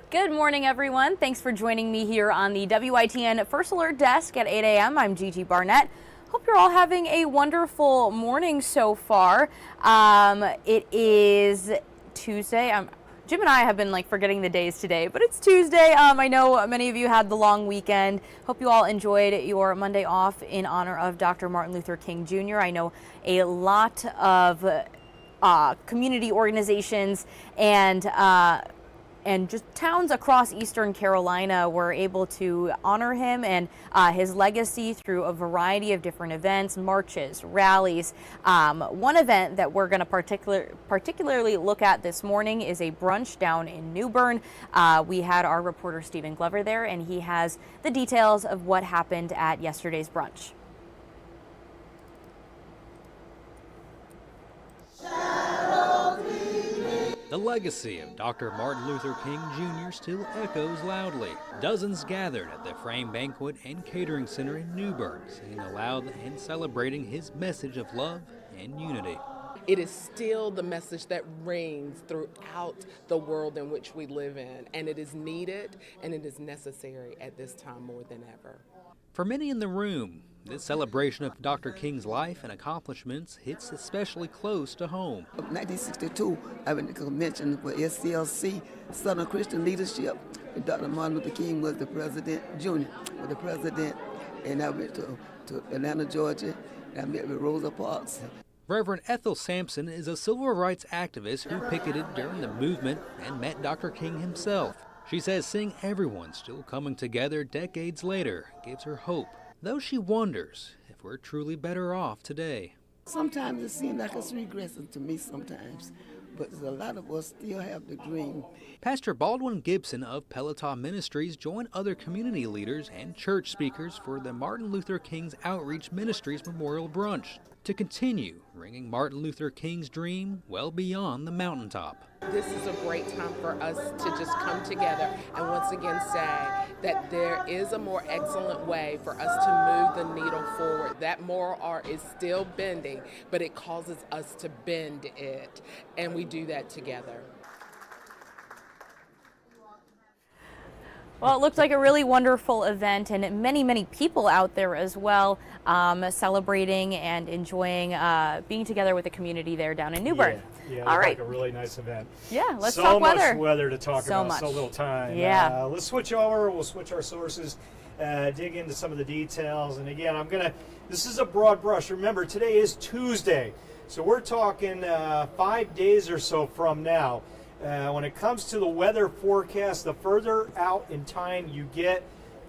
Good morning, everyone. Thanks for joining me here on the WITN First Alert Desk at 8 a.m. I'm Gigi Barnett. Hope you're all having a wonderful morning so far. It is Tuesday. Jim and I have been forgetting the days today, but it's Tuesday. I know many of you had the long weekend. Hope you all enjoyed your Monday off in honor of Dr. Martin Luther King Jr. I know a lot of community organizations and just towns across Eastern Carolina were able to honor him and his legacy through a variety of different events, marches, rallies. One event that we're going to particularly look at this morning is a brunch down in New Bern. We had our reporter Stephen Glover there, and he has the details of what happened at yesterday's brunch. The legacy of Dr. Martin Luther King Jr. still echoes loudly. Dozens gathered at the Frame Banquet and Catering Center in New Bern, singing aloud and celebrating his message of love and unity. It is still the message that rings throughout the world in which we live in, and it is needed and it is necessary at this time more than ever. For many in the room, this celebration of Dr. King's life and accomplishments hits especially close to home. In 1962, I went to convention for SCLC, Southern Christian Leadership, and Dr. Martin Luther King was the president, Jr. was the president, and I went to Atlanta, Georgia, and I met with Rosa Parks. Reverend Ethel Sampson is a civil rights activist who picketed during the movement and met Dr. King himself. She says seeing everyone still coming together decades later gives her hope, though she wonders if we're truly better off today. Sometimes it seems like it's regressing to me sometimes, but a lot of us still have the dream. Pastor Baldwin Gibson of Peloton Ministries joined other community leaders and church speakers for the Martin Luther King's Outreach Ministries Memorial Brunch to continue ringing Martin Luther King's dream well beyond the mountaintop. This is a great time for us to just come together and once again say that there is a more excellent way for us to move the needle forward. That moral arc is still bending, but it causes us to bend it, and we do that together. Well, it looked like a really wonderful event, and many, many people out there as well, celebrating and enjoying being together with the community there down in New Bern. Yeah, all right. Like a really nice event. Yeah, let's talk weather. So much weather to talk about, much. so little time. Yeah. Let's switch over. We'll switch our sources, dig into some of the details. And again, this is a broad brush. Remember, today is Tuesday, so we're talking 5 days or so from now. When it comes to the weather forecast, the further out in time you get,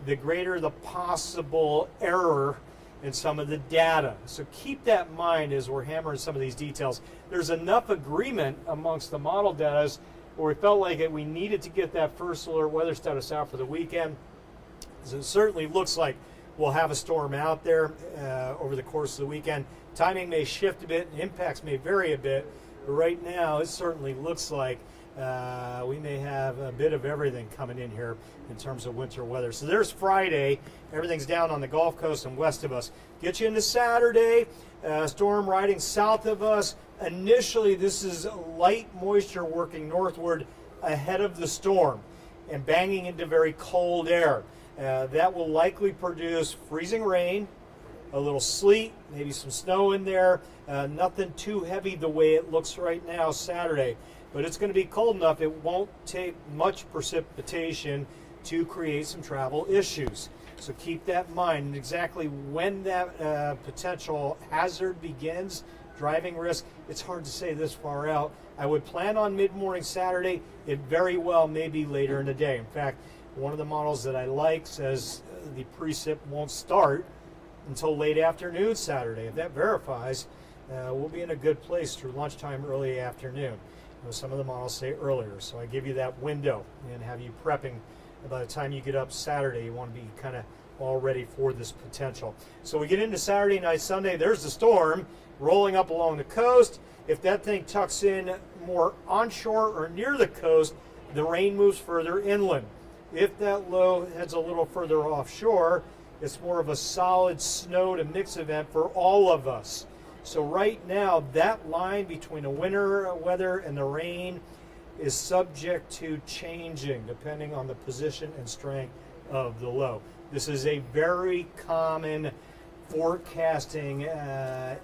the greater the possible error in some of the data. So keep that in mind as we're hammering some of these details. There's enough agreement amongst the model data where we felt like we needed to get that first alert weather status out for the weekend. So it certainly looks like we'll have a storm out there over the course of the weekend. Timing may shift a bit, impacts may vary a bit, but right now it certainly looks like we may have a bit of everything coming in here in terms of winter weather. So there's Friday. Everything's down on the Gulf Coast and west of us. Get you into Saturday. Storm riding south of us. Initially, this is light moisture working northward ahead of the storm and banging into very cold air. That will likely produce freezing rain, a little sleet, maybe some snow in there. Nothing too heavy the way it looks right now Saturday. But it's going to be cold enough, it won't take much precipitation to create some travel issues. So keep that in mind. And exactly when that potential hazard begins, driving risk, it's hard to say this far out. I would plan on mid-morning Saturday. It very well may be later in the day. In fact, one of the models that I like says the precip won't start until late afternoon Saturday. If that verifies, we'll be in a good place through lunchtime, early afternoon. Some of the models say earlier, so I give you that window and have you prepping. By the time you get up Saturday, you want to be kind of all ready for this potential. So we get into Saturday night, Sunday, there's the storm rolling up along the coast. If that thing tucks in more onshore or near the coast, the rain moves further inland. If that low heads a little further offshore, it's more of a solid snow to mix event for all of us. So right now, that line between the winter weather and the rain is subject to changing depending on the position and strength of the low. This is a very common forecasting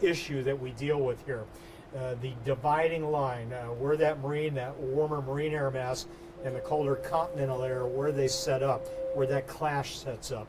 issue that we deal with here. The dividing line, where that warmer marine air mass and the colder continental air, where they set up, where that clash sets up,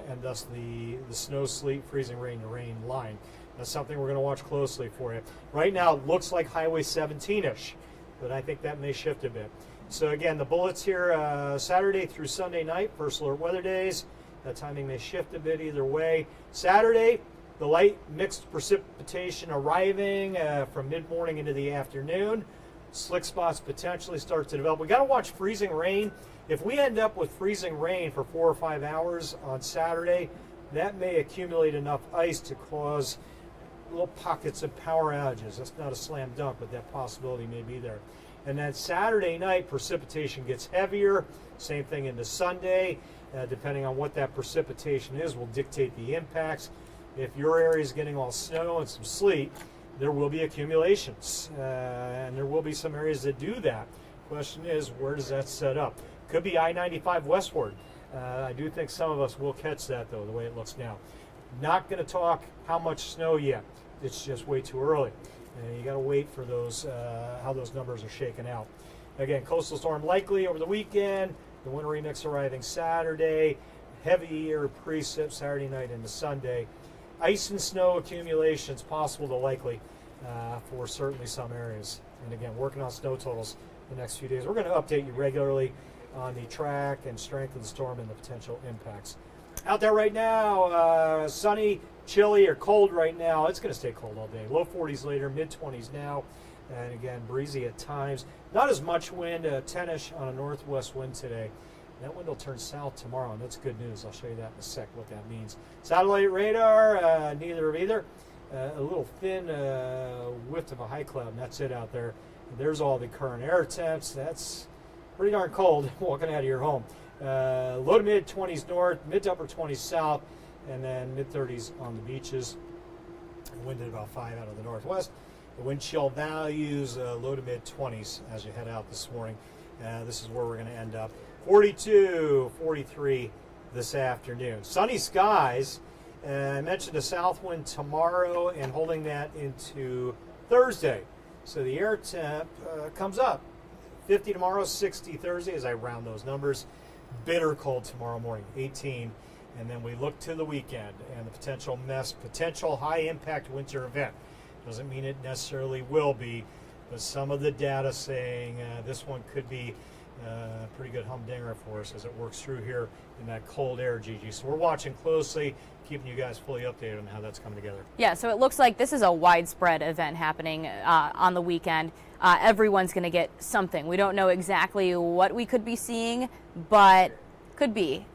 and thus the snow, sleet, freezing rain to rain line. That's something we're going to watch closely for you. Right now, it looks like Highway 17-ish, but I think that may shift a bit. So again, the bullets here, Saturday through Sunday night, first alert weather days. That timing may shift a bit either way. Saturday, the light mixed precipitation arriving from mid-morning into the afternoon. Slick spots potentially start to develop. We got to watch freezing rain. If we end up with freezing rain for 4 or 5 hours on Saturday, that may accumulate enough ice to cause little pockets of power outages. That's not a slam dunk, but that possibility may be there. And then Saturday night, precipitation gets heavier. Same thing into Sunday. Depending on what that precipitation is, will dictate the impacts. If your area is getting all snow and some sleet, there will be accumulations. And there will be some areas that do that. Question is, where does that set up? Could be I-95 westward. I do think some of us will catch that, though, the way it looks now. Not going to talk how much snow yet. It's just way too early. And you got to wait for those, how those numbers are shaken out. Again, coastal storm likely over the weekend. The wintry mix arriving Saturday. Heavy air precip Saturday night into Sunday. Ice and snow accumulations possible to likely for certainly some areas. And again, working on snow totals the next few days. We're going to update you regularly on the track and strength of the storm and the potential impacts. Out there right now, sunny, chilly, or cold right now. It's going to stay cold all day. Low 40s later, mid-20s now. And again, breezy at times. Not as much wind, 10-ish on a northwest wind today. That wind will turn south tomorrow, and that's good news. I'll show you that in a sec, what that means. Satellite radar, neither of either. A little thin whiff of a high cloud, and that's it out there. And there's all the current air temps. That's pretty darn cold walking out of your home. Low to mid 20s north, mid to upper 20s south, and then mid 30s on the beaches. Wind at about 5 out of the northwest. The wind chill values low to mid 20s as you head out this morning. This is where we're going to end up. 42, 43 this afternoon. Sunny skies. I mentioned a south wind tomorrow and holding that into Thursday. So the air temp comes up. 50 tomorrow, 60 Thursday as I round those numbers. Bitter cold tomorrow morning, 18. And then we look to the weekend and the potential high impact winter event. Doesn't mean it necessarily will be, but some of the data saying this one could be a pretty good humdinger for us as it works through here in that cold air, Gigi. So we're watching closely, keeping you guys fully updated on how that's coming together. Yeah, so it looks like this is a widespread event happening on the weekend. Everyone's going to get something. We don't know exactly what we could be seeing, but could be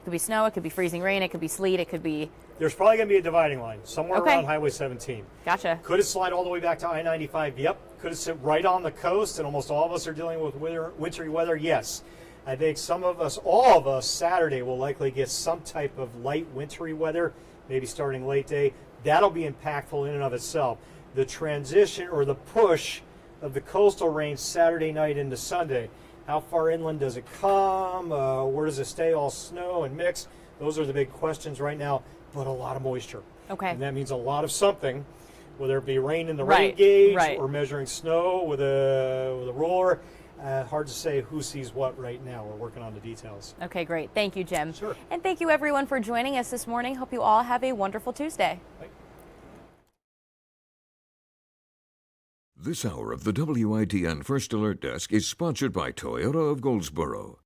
could be snow, it could be freezing rain, it could be sleet, it could be... There's probably going to be a dividing line somewhere around Highway 17. Gotcha. Could it slide all the way back to I-95? Yep. Could it sit right on the coast and almost all of us are dealing with wintry weather? Yes. I think all of us, Saturday will likely get some type of light wintry weather, maybe starting late day. That'll be impactful in and of itself. The transition or the push of the coastal range Saturday night into Sunday. How far inland does it come? Where does it stay? All snow and mix? Those are the big questions right now, but a lot of moisture. Okay. And that means a lot of something, whether it be rain in the rain gauge or measuring snow with a ruler. Hard to say who sees what right now. We're working on the details. Okay, great. Thank you, Jim. Sure. And thank you, everyone, for joining us this morning. Hope you all have a wonderful Tuesday. Bye. This hour of the WITN First Alert Desk is sponsored by Toyota of Goldsboro.